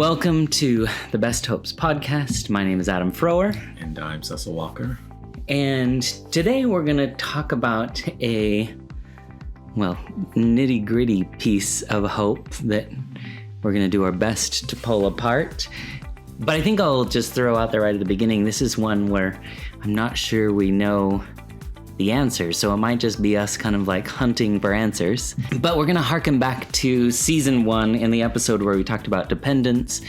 Welcome to the Best Hopes podcast. My name is Adam Frower. And I'm Cecil Walker. And today we're going to talk about a, nitty-gritty piece of hope that we're going to do our best to pull apart. But I think I'll just throw out there right at the beginning, this is one where I'm not sure we know the answer, so it might just be us kind of like hunting for answers. But we're going to harken back to season 1 in the episode where we talked about dependence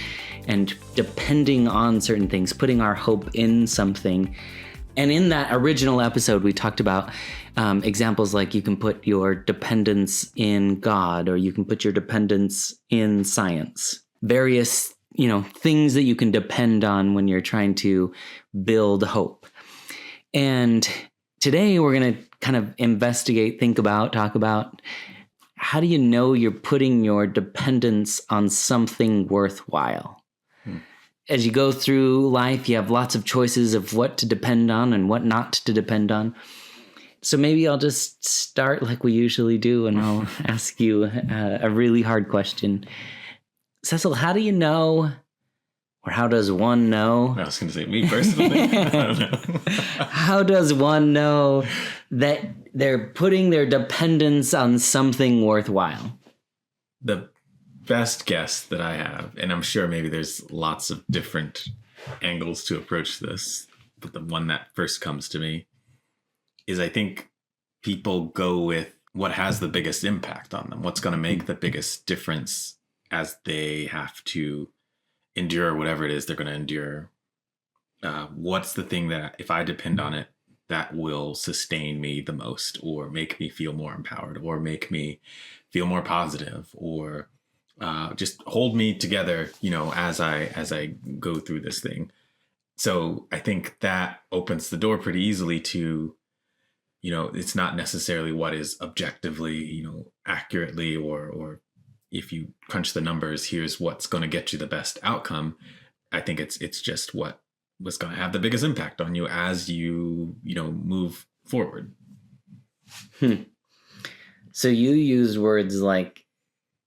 and depending on certain things, putting our hope in something. And in that original episode, we talked about examples like you can put your dependence in God, or you can put your dependence in science. Various, things that you can depend on when you're trying to build hope. And today we're going to kind of investigate, talk about how do you know you're putting your dependence on something worthwhile? As you go through life, you have lots of choices of what to depend on and what not to depend on. So maybe I'll just start like we usually do, and I'll ask you a really hard question. Cecil, how do you know, or how does one know? I was going to say me personally. I don't know. How does one know that they're putting their dependence on something worthwhile? The best guess that I have, and I'm sure maybe there's lots of different angles to approach this, but the one that first comes to me is I think people go with what has the biggest impact on them, what's going to make the biggest difference as they have to endure whatever it is they're going to endure. What's the thing that if I depend on it, that will sustain me the most, or make me feel more empowered, or make me feel more positive, or just hold me together, as I go through this thing. So I think that opens the door pretty easily to, it's not necessarily what is objectively, accurately, or if you crunch the numbers, here's what's going to get you the best outcome. I think it's just what was going to have the biggest impact on you as you, move forward. So you use words like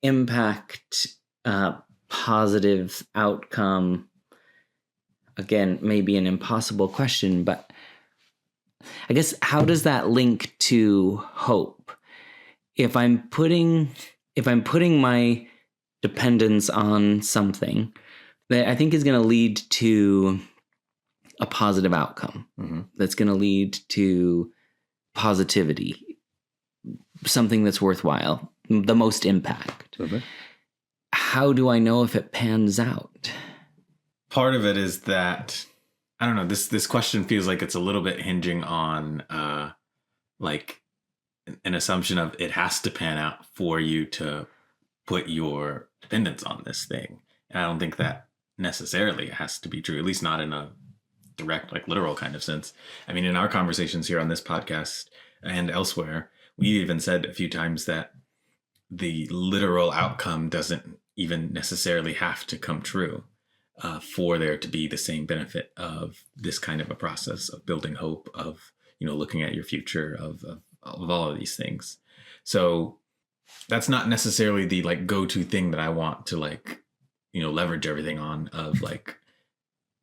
impact, positive outcome. Again, maybe an impossible question, but I guess how does that link to hope? If I'm putting my dependence on something that I think is going to lead to a positive outcome, that's going to lead to positivity, something that's worthwhile, the most impact. How do I know if it pans out? Part of it is that, I don't know, this question feels like it's a little bit hinging on like an assumption of it has to pan out for you to put your dependence on this thing. And I don't think that necessarily has to be true, at least not in a direct, like literal kind of sense. I mean, in our conversations here on this podcast and elsewhere, we even said a few times that the literal outcome doesn't even necessarily have to come true for there to be the same benefit of this kind of a process of building hope, of, looking at your future, of all of these things. So that's not necessarily the like go-to thing that I want to leverage everything on, of like,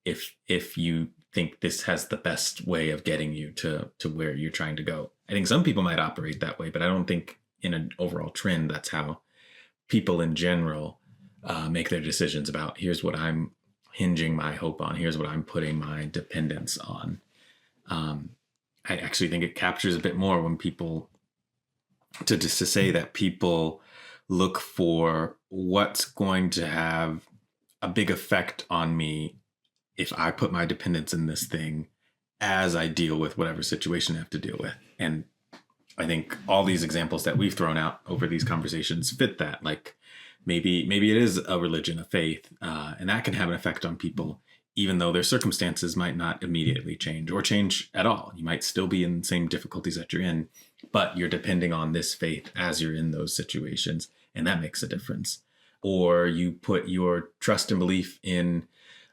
if you think this has the best way of getting you to where you're trying to go. I think some people might operate that way, but I don't think in an overall trend, that's how people in general make their decisions about here's what I'm hinging my hope on. Here's what I'm putting my dependence on. I actually think it captures a bit more when people to say that people look for what's going to have a big effect on me if I put my dependence in this thing as I deal with whatever situation I have to deal with. And I think all these examples that we've thrown out over these conversations fit that. Like maybe it is a religion, a faith, and that can have an effect on people, even though their circumstances might not immediately change or change at all. You might still be in the same difficulties that you're in, but you're depending on this faith as you're in those situations, and that makes a difference. Or you put your trust and belief in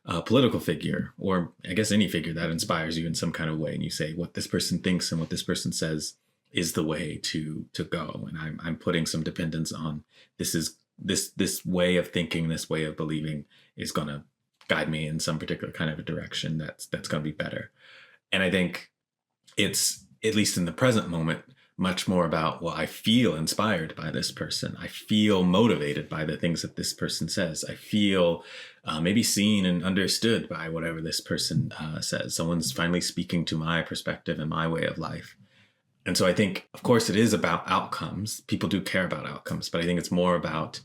a political figure, or I guess any figure that inspires you in some kind of way, and you say what this person thinks and what this person says is the way to go, and I'm putting some dependence on this is this way of thinking, this way of believing is going to guide me in some particular kind of a direction that's going to be better. And I think it's, at least in the present moment, much more about, well, I feel inspired by this person. I feel motivated by the things that this person says. I feel maybe seen and understood by whatever this person says. Someone's finally speaking to my perspective and my way of life. And so I think, of course, it is about outcomes. People do care about outcomes, but I think it's more about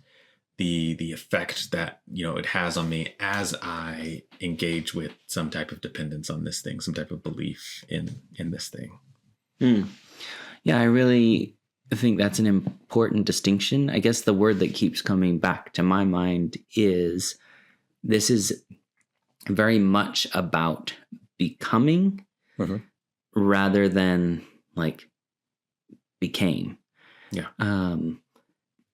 the effect that, it has on me as I engage with some type of dependence on this thing, some type of belief in this thing. Yeah, I really think that's an important distinction. I guess the word that keeps coming back to my mind is, this is very much about becoming rather than like became. Yeah.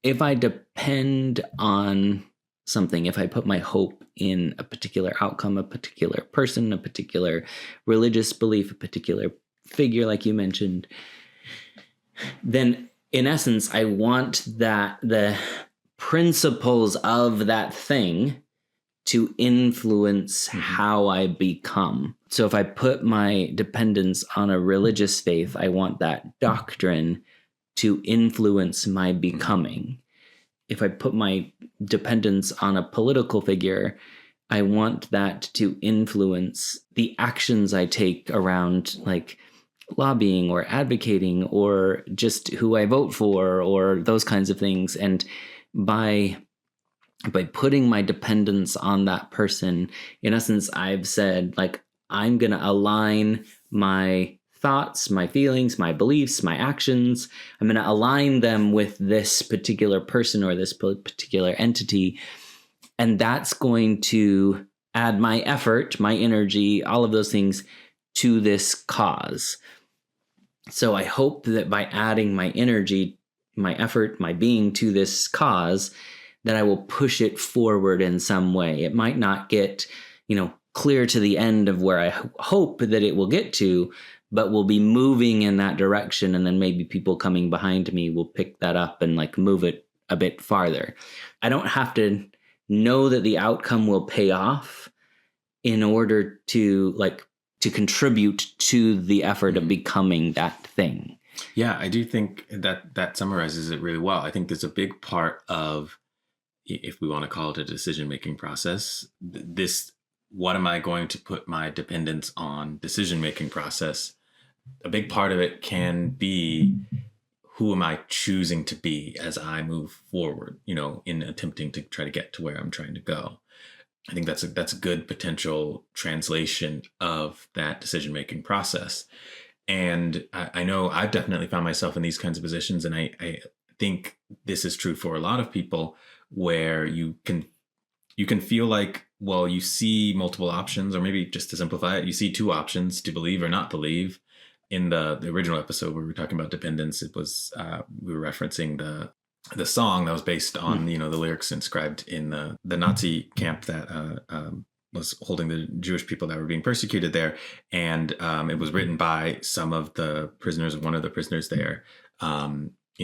If I depend on something, if I put my hope in a particular outcome, a particular person, a particular religious belief, a particular figure, like you mentioned, then in essence, I want that the principles of that thing to influence how I become. So if I put my dependence on a religious faith, I want that doctrine to influence my becoming. If I put my dependence on a political figure, I want that to influence the actions I take around like lobbying or advocating or just who I vote for or those kinds of things. And by putting my dependence on that person, in essence, I've said, like, I'm going to align my thoughts, my feelings, my beliefs, my actions. I'm going to align them with this particular person or this particular entity. And that's going to add my effort, my energy, all of those things to this cause. So I hope that by adding my energy, my effort, my being to this cause, that I will push it forward in some way. It might not get, clear to the end of where I hope that it will get to, but we'll be moving in that direction. And then maybe people coming behind me will pick that up and like move it a bit farther. I don't have to know that the outcome will pay off in order to contribute to the effort of becoming that thing. Yeah, I do think that summarizes it really well. I think there's a big part of, if we want to call it a decision-making process, this, what am I going to put my dependence on decision-making process? A big part of it can be, who am I choosing to be as I move forward, in attempting to try to get to where I'm trying to go. I think that's a good potential translation of that decision-making process. And I know I've definitely found myself in these kinds of positions. And I think this is true for a lot of people, where you can feel like, well, you see multiple options, or maybe just to simplify it, you see two options, to believe or not believe. In the original episode where we were talking about dependence, it was, we were referencing the song that was based on, the lyrics inscribed in the Nazi camp that was holding the Jewish people that were being persecuted there. And it was written by some of the prisoners, one of the prisoners there.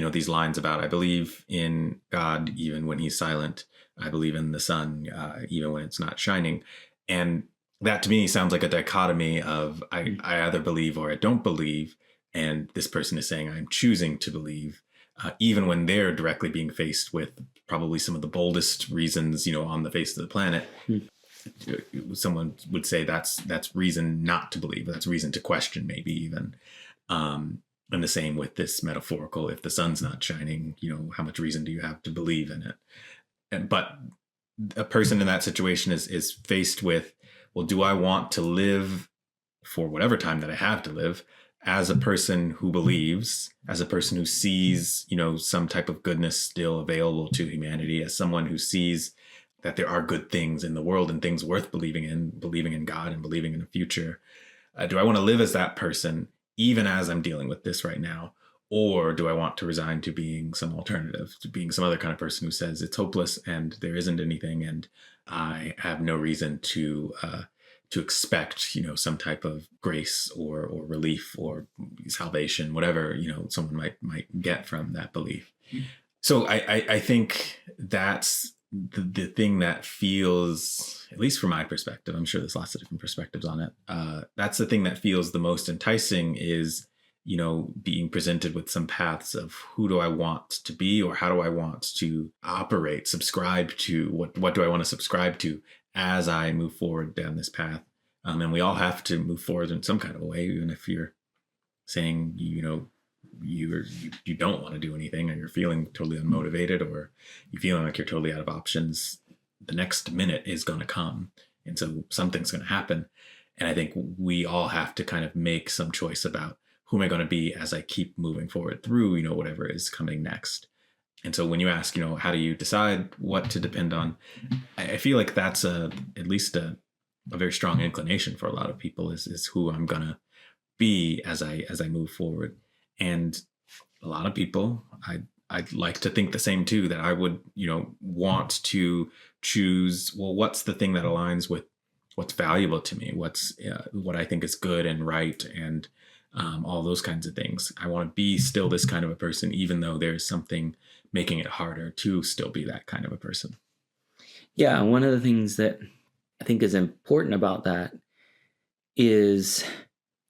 These lines about, I believe in God even when he's silent. I believe in the sun even when it's not shining. And that to me sounds like a dichotomy of I either believe or I don't believe. And this person is saying, I'm choosing to believe, even when they're directly being faced with probably some of the boldest reasons, on the face of the planet. Someone would say that's reason not to believe. That's reason to question, maybe even. And the same with this metaphorical, if the sun's not shining, how much reason do you have to believe in it? But a person in that situation is faced with, well, do I want to live for whatever time that I have to live as a person who believes, as a person who sees, some type of goodness still available to humanity, as someone who sees that there are good things in the world and things worth believing in God and believing in a future? Do I want to live as that person, even as I'm dealing with this right now? Or do I want to resign to being some alternative, to being some other kind of person who says it's hopeless and there isn't anything, and I have no reason to expect, some type of grace or relief or salvation, whatever, someone might get from that belief. So I think that's the thing that feels, at least from my perspective, I'm sure there's lots of different perspectives on it. That's the thing that feels the most enticing is, being presented with some paths of who do I want to be, or how do I want to operate, subscribe to, what do I want to subscribe to as I move forward down this path. And we all have to move forward in some kind of a way, even if you're saying, you don't want to do anything, or you're feeling totally unmotivated, or you feeling like you're totally out of options. The next minute is going to come, and so something's going to happen. And I think we all have to kind of make some choice about who am I going to be as I keep moving forward through, whatever is coming next. And so when you ask, how do you decide what to depend on, I feel like that's at least a very strong inclination for a lot of people is who I'm going to be as I move forward. And a lot of people, I'd like to think the same too, that I would, want to choose, well, what's the thing that aligns with what's valuable to me? What's what I think is good and right, and all those kinds of things. I want to be still this kind of a person, even though there's something making it harder to still be that kind of a person. Yeah, one of the things that I think is important about that is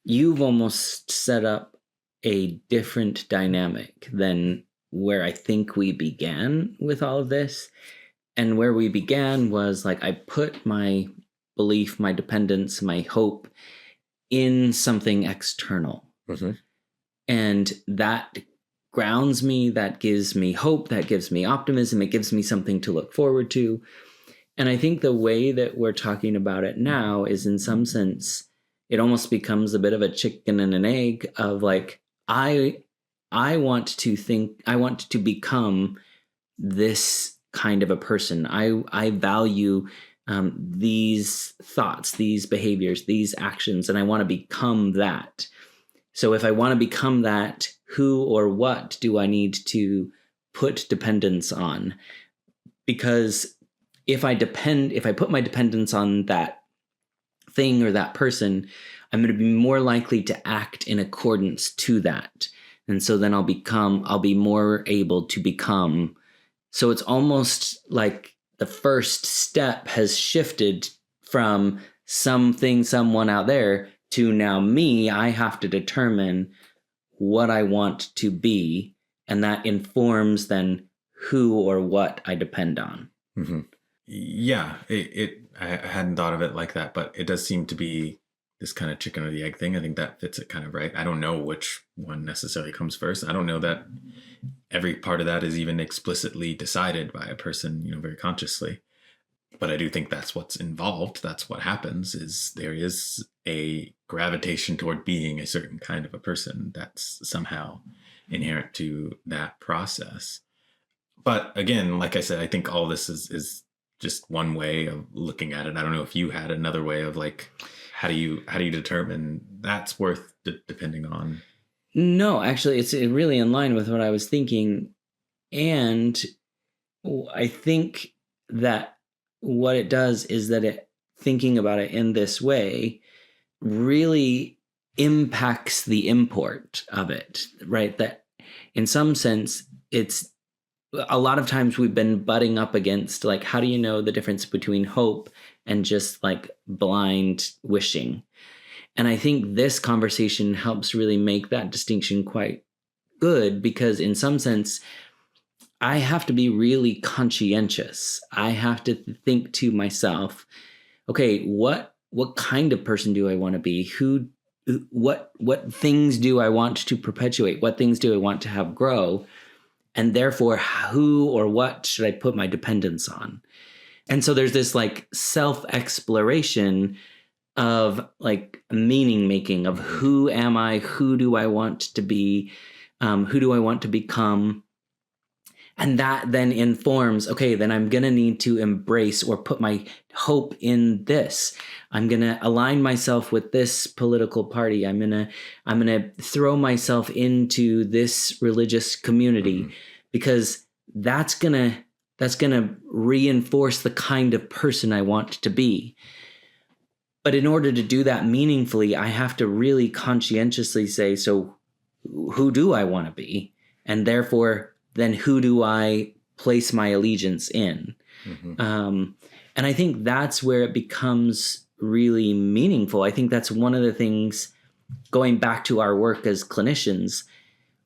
you've almost set up a different dynamic than where I think we began with all of this. And where we began was like, I put my belief, my dependence, my hope in something external. Mm-hmm. And that grounds me, that gives me hope, that gives me optimism, it gives me something to look forward to. And I think the way that we're talking about it now is, in some sense, it almost becomes a bit of a chicken and an egg of like, I want to become this kind of a person. I value these thoughts, these behaviors, these actions, and I want to become that. So if I want to become that, who or what do I need to put dependence on? Because if I put my dependence on that thing or that person, I'm going to be more likely to act in accordance to that. And so then I'll be more able to become. So it's almost like the first step has shifted from someone out there to now me. I have to determine what I want to be, and that informs then who or what I depend on. Mm-hmm. Yeah, I hadn't thought of it like that, but it does seem to be this kind of chicken or the egg thing. I think that fits it kind of right. I don't know which one necessarily comes first. I don't know that every part of that is even explicitly decided by a person, very consciously. But I do think that's what's involved. That's what happens, is there is a gravitation toward being a certain kind of a person that's somehow inherent to that process. But again, like I said, I think all this is just one way of looking at it. I don't know if you had another way of like, how do you determine that's worth depending on? No, actually, it's really in line with what I was thinking. And I think that what it does is that thinking about it in this way really impacts the import of it, right? That in some sense, it's a lot of times we've been butting up against, like, how do you know the difference between hope and just like blind wishing? And I think this conversation helps really make that distinction quite good, because in some sense, I have to be really conscientious. I have to think to myself, okay, what kind of person do I want to be? What things do I want to perpetuate? What things do I want to have grow? And therefore, who or what should I put my dependence on? And so there's this like self-exploration of like meaning making of who am I? Who do I want to be? Who do I want to become? And that then informs, okay, then I'm going to need to embrace or put my hope in this. I'm going to align myself with this political party. I'm going to throw myself into this religious community, because that's going to reinforce the kind of person I want to be. But in order to do that meaningfully, I have to really conscientiously say, so who do I want to be? And therefore, then who do I place my allegiance in? And I think that's where it becomes really meaningful. I think that's one of the things, going back to our work as clinicians,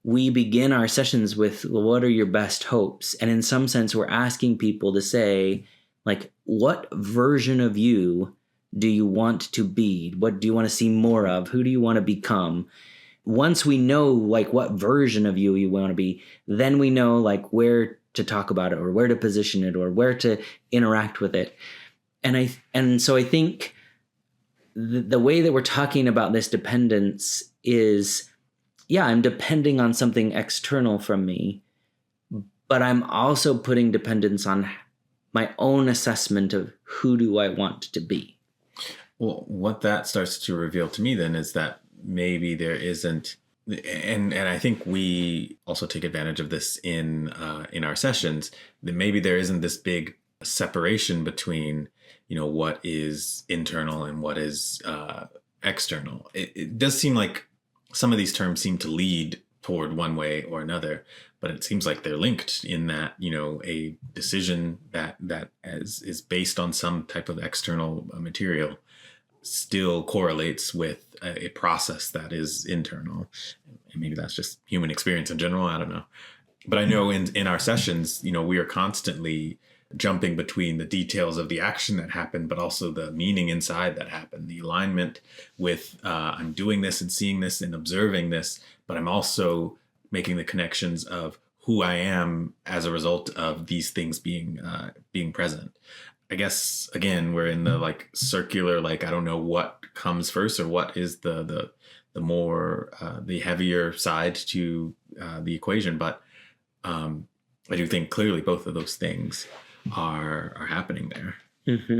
we begin our sessions with, well, what are your best hopes? And in some sense, we're asking people to say, like, what version of you do you want to be? What do you want to see more of? Who do you want to become? Once we know, like, what version of you want to be, then we know, like, where to talk about it, or where to position it, or where to interact with it. And so I think the way that we're talking about this dependence is, yeah, I'm depending on something external from me, but I'm also putting dependence on my own assessment of who do I want to be. Well, what that starts to reveal to me then is that maybe there isn't, and I think we also take advantage of this in our sessions, that maybe there isn't this big separation between, what is internal and what is external. It does seem like some of these terms seem to lead toward one way or another, but it seems like they're linked in that, a decision that is based on some type of external material still correlates with a process that is internal. And maybe that's just human experience in general. I don't know. But I know in our sessions, we are constantly jumping between the details of the action that happened, but also the meaning inside that happened, the alignment with I'm doing this and seeing this and observing this, but I'm also making the connections of who I am as a result of these things being present. I guess, again, we're in the like circular, like, I don't know what comes first or what is the more, the heavier side to the equation. But I do think clearly both of those things are happening there. Mm-hmm.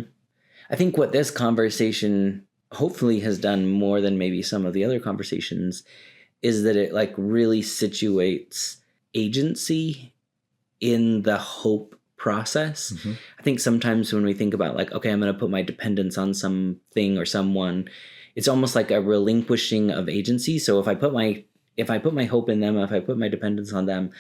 I think what this conversation hopefully has done more than maybe some of the other conversations is that it like really situates agency in the hope process. Mm-hmm. I think sometimes when we think about like, okay, I'm going to put my dependence on something or someone, it's almost like a relinquishing of agency. So if I put my hope in them, if I put my dependence on them,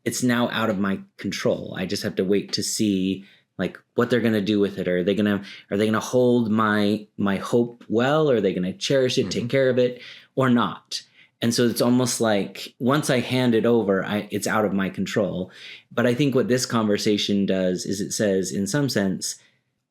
it's now out of my control. I just have to wait to see like what they're going to do with it. Are they going to hold my hope well? Or are they going to cherish it, take care of it, or not? And so it's almost like once I hand it over, it's out of my control. But I think what this conversation does is it says, in some sense,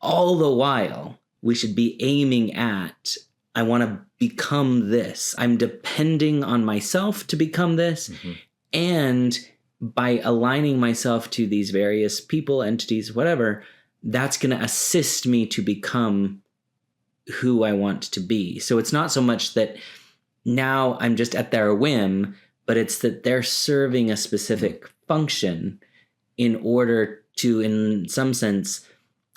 all the while, we should be aiming at, I want to become this. I'm depending on myself to become this. Mm-hmm. And by aligning myself to these various people, entities, whatever, that's going to assist me to become who I want to be. So it's not so much that now I'm just at their whim, but it's that they're serving a specific function in order to, in some sense,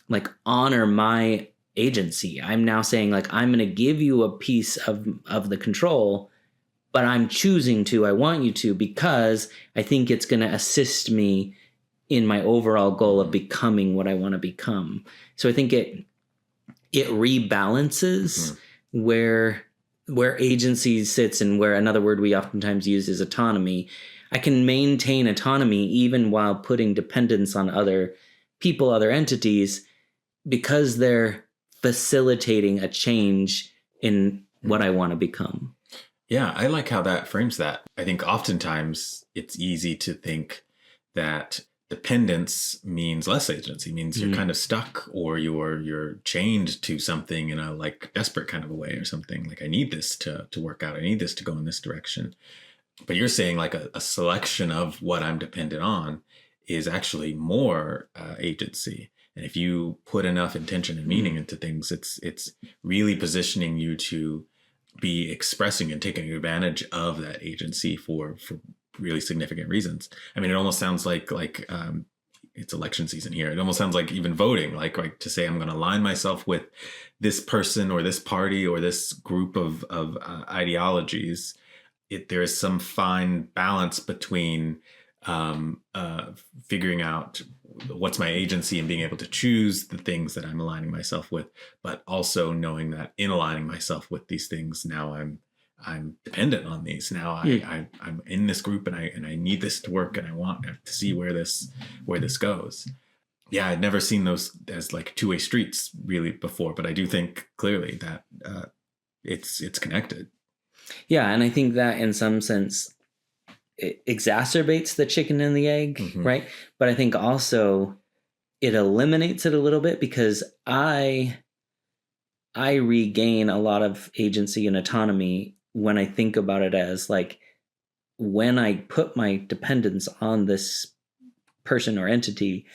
like honor my agency. I'm now saying like, I'm going to give you a piece of the control, but I'm choosing to, I want you to, because I think it's going to assist me in my overall goal of becoming what I want to become. So I think it rebalances where agency sits, and where another word we oftentimes use is autonomy. I can maintain autonomy even while putting dependence on other people, other entities, because they're facilitating a change in what I want to become. Yeah, I like how that frames that. I think oftentimes it's easy to think that dependence means less agency, means you're kind of stuck, or you're chained to something in a like desperate kind of a way or something. Like, I need this to work out. I need this to go in this direction. But you're saying like a selection of what I'm dependent on is actually more agency. And if you put enough intention and meaning into things, it's really positioning you to be expressing and taking advantage of that agency for really significant reasons. I mean, it almost sounds like it's election season here. It almost sounds like even voting, like to say I'm going to align myself with this person or this party or this group of ideologies. There is some fine balance between figuring out what's my agency and being able to choose the things that I'm aligning myself with, but also knowing that in aligning myself with these things, now I'm I'm dependent on these. Now I'm in this group and I need this to work and I want to see where this goes. Yeah, I'd never seen those as like two-way streets really before, but I do think clearly that it's connected. Yeah, and I think that in some sense it exacerbates the chicken and the egg, right? But I think also it eliminates it a little bit, because I regain a lot of agency and autonomy when I think about it as like, when I put my dependence on this person or entity,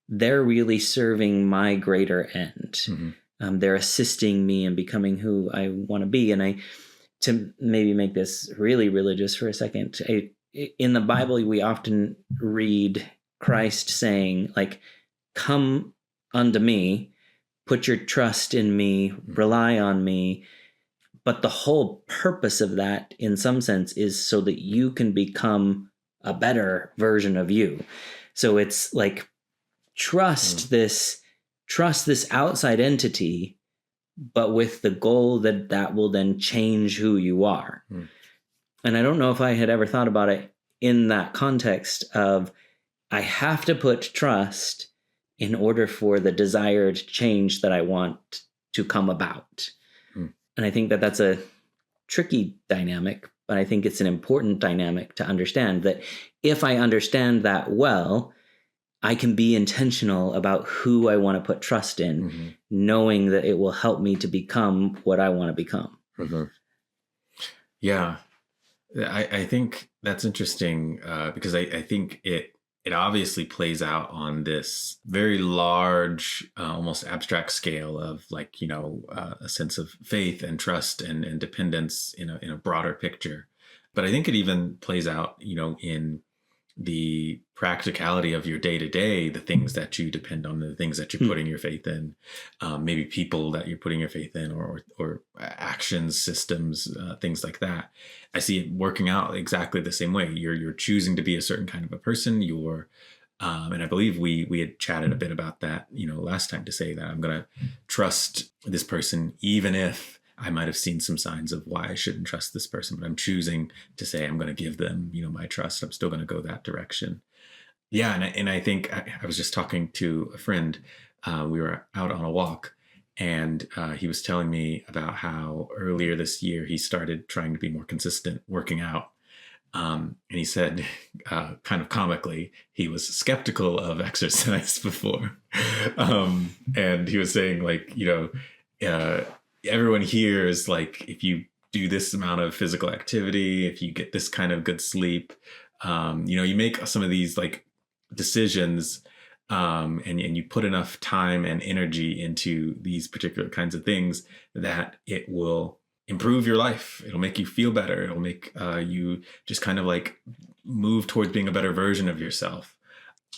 they're really serving my greater end. They're assisting me in becoming who I want to be. And to maybe make this really religious for a second, in the Bible, we often read Christ saying, like, come unto me, put your trust in me, rely on me. But the whole purpose of that, in some sense, is so that you can become a better version of you. So it's like, trust this outside entity, but with the goal that will then change who you are. And I don't know if I had ever thought about it in that context of, I have to put trust in order for the desired change that I want to come about. And I think that that's a tricky dynamic, but I think it's an important dynamic to understand, that if I understand that well, I can be intentional about who I want to put trust in, knowing that it will help me to become what I want to become. Yeah. I think that's interesting because I think it obviously plays out on this very large, almost abstract scale of like, a sense of faith and trust and dependence in a broader picture. But I think it even plays out, in the practicality of your day-to-day, the things that you depend on, the things that you're putting your faith in, maybe people that you're putting your faith in, or actions, systems, things like that. I see it working out exactly the same way. You're choosing to be a certain kind of a person. And I believe we had chatted a bit about that, last time, to say that I'm going to trust this person, even if I might have seen some signs of why I shouldn't trust this person, but I'm choosing to say I'm going to give them, my trust. I'm still going to go that direction. Yeah, and I think I was just talking to a friend. We were out on a walk, and he was telling me about how earlier this year he started trying to be more consistent working out. And he said, kind of comically, he was skeptical of exercise before. And he was saying, like, everyone hears, like, if you do this amount of physical activity, if you get this kind of good sleep, you make some of these like decisions, and you put enough time and energy into these particular kinds of things, that it will improve your life. It'll make you feel better. It'll make you just kind of like move towards being a better version of yourself.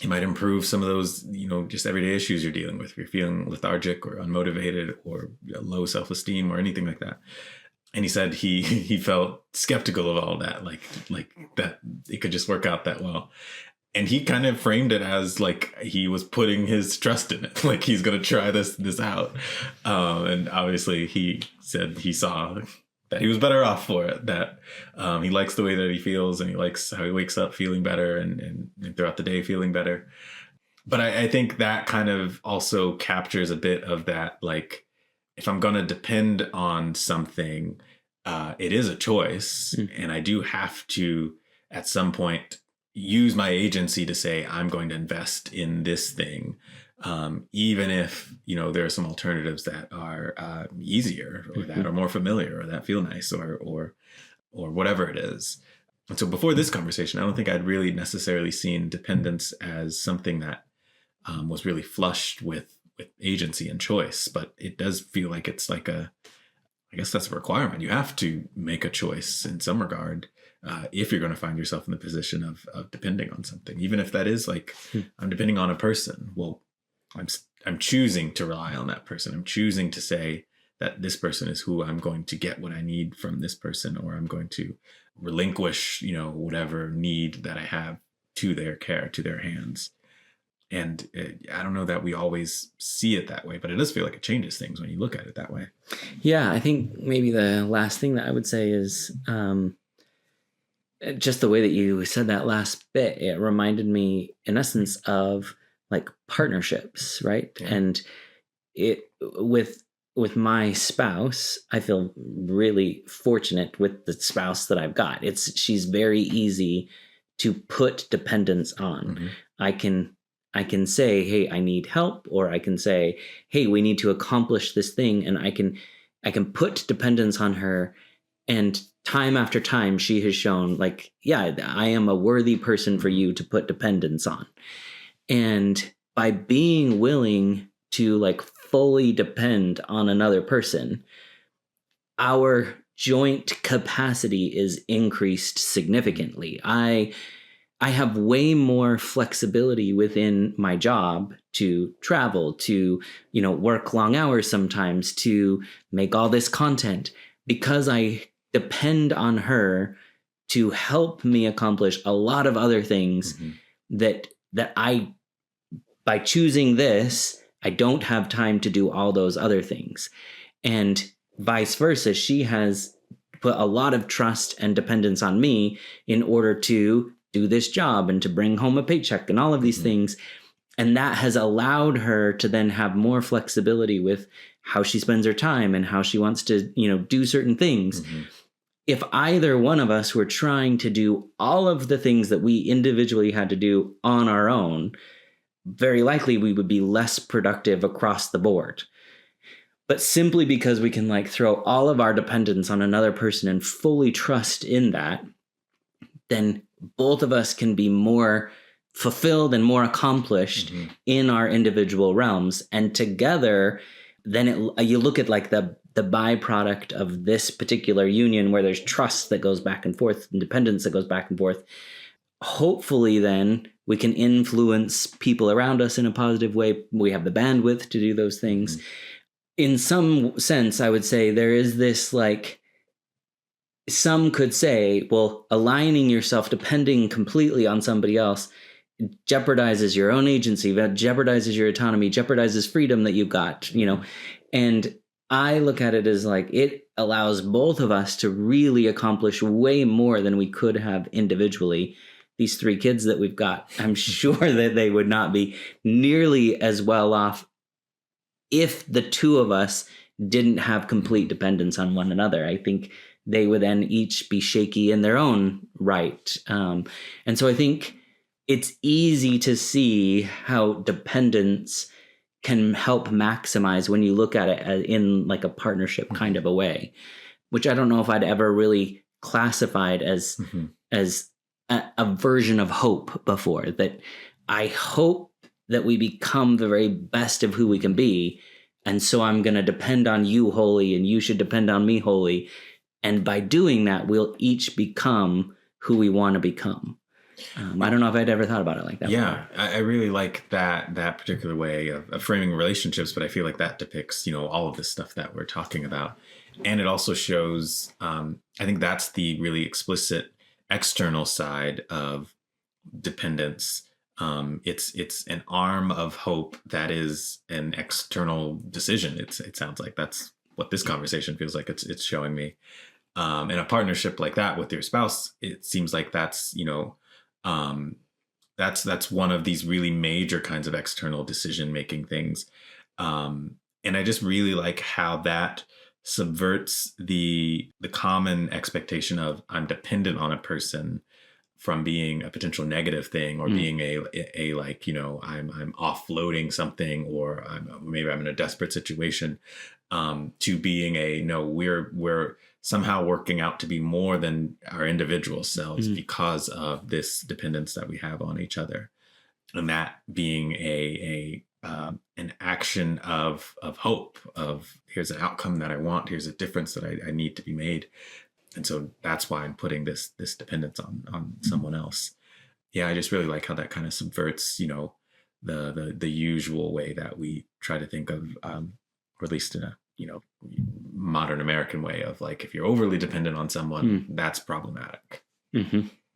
It might improve some of those, just everyday issues you're dealing with. If you're feeling lethargic or unmotivated or low self-esteem or anything like that. And he said he felt skeptical of all that, like that it could just work out that well. And he kind of framed it as like he was putting his trust in it, like he's going to try this out. And obviously he said he saw that he was better off for it, that he likes the way that he feels, and he likes how he wakes up feeling better and throughout the day feeling better. But I think that kind of also captures a bit of that, like, if I'm going to depend on something, it is a choice. And I do have to, at some point, use my agency to say, I'm going to invest in this thing. Even if, there are some alternatives that are easier, or that are more familiar, or that feel nice, or whatever it is. And so before this conversation, I don't think I'd really necessarily seen dependence as something that was really flushed with agency and choice. But it does feel like it's like I guess that's a requirement. You have to make a choice in some regard if you're going to find yourself in the position of depending on something, even if that is like, I'm depending on a person. Well, I'm choosing to rely on that person. I'm choosing to say that this person is who I'm going to get what I need from this person, or I'm going to relinquish, whatever need that I have to their care, to their hands. And I don't know that we always see it that way, but it does feel like it changes things when you look at it that way. Yeah, I think maybe the last thing that I would say is just the way that you said that last bit. It reminded me, in essence, of like partnerships, right? Yeah. And it with my spouse, I feel really fortunate with the spouse that I've got. She's very easy to put dependence on. Mm-hmm. I can say, hey, I need help, or I can say, hey, we need to accomplish this thing, and I can put dependence on her. And time after time, she has shown, like, yeah, I am a worthy person for you to put dependence on. And by being willing to like fully depend on another person, our joint capacity is increased significantly. I have way more flexibility within my job to travel, to, work long hours sometimes, to make all this content, because I depend on her to help me accomplish a lot of other things that I, by choosing this, I don't have time to do all those other things. And vice versa, she has put a lot of trust and dependence on me in order to do this job and to bring home a paycheck and all of these things. And that has allowed her to then have more flexibility with how she spends her time and how she wants to, do certain things. If either one of us were trying to do all of the things that we individually had to do on our own, very likely we would be less productive across the board. But simply because we can like throw all of our dependence on another person and fully trust in that, then both of us can be more fulfilled and more accomplished in our individual realms. And together, then you look at like the byproduct of this particular union, where there's trust that goes back and forth, independence that goes back and forth. Hopefully then we can influence people around us in a positive way. We have the bandwidth to do those things. In some sense, I would say there is this, like, some could say, well, aligning yourself, depending completely on somebody else, jeopardizes your own agency, jeopardizes your autonomy, jeopardizes freedom that you've got, And I look at it as like, it allows both of us to really accomplish way more than we could have individually. These 3 kids that we've got, I'm sure that they would not be nearly as well off if the 2 of us didn't have complete dependence on one another. I think they would then each be shaky in their own right. And so I think it's easy to see how dependence can help maximize when you look at it in like a partnership kind of a way, which I don't know if I'd ever really classified as a version of hope before. That I hope that we become the very best of who we can be. And so I'm going to depend on you wholly, and you should depend on me wholly. And by doing that, we'll each become who we want to become. I don't know if I'd ever thought about it like that. Yeah, I really like that particular way of framing relationships, but I feel like that depicts, all of this stuff that we're talking about. And it also shows, I think that's the really explicit external side of dependence. It's an arm of hope that is an external decision. It sounds like that's what this conversation feels like it's showing me. In a partnership like that with your spouse, it seems like that's, that's one of these really major kinds of external decision-making things. And I just really like how that subverts the common expectation of I'm dependent on a person from being a potential negative thing, or being a like, I'm offloading something, or maybe I'm in a desperate situation, to being we're somehow working out to be more than our individual selves because of this dependence that we have on each other. And that being an action of hope, of here's an outcome that I want, here's a difference that I need to be made. And so that's why I'm putting this dependence on someone else. Yeah, I just really like how that kind of subverts, the usual way that we try to think of, or at least in a, modern American way of like, if you're overly dependent on someone, that's problematic.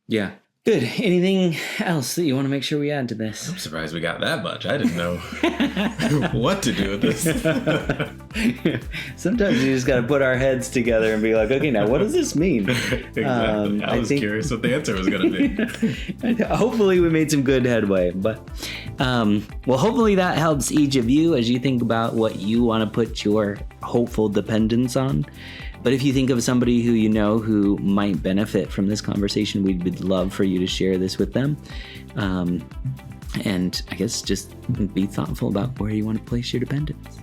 Yeah. Good. Anything else that you want to make sure we add to this? I'm surprised we got that much. I didn't know what to do with this. Sometimes you just got to put our heads together and be like, okay, now what does this mean? Exactly. I was curious what the answer was going to be. Hopefully we made some good headway, but well, hopefully that helps each of you as you think about what you want to put your hopeful dependence on. But if you think of somebody who you know who might benefit from this conversation, we would love for you to share this with them. And I guess just be thoughtful about where you want to place your dependence.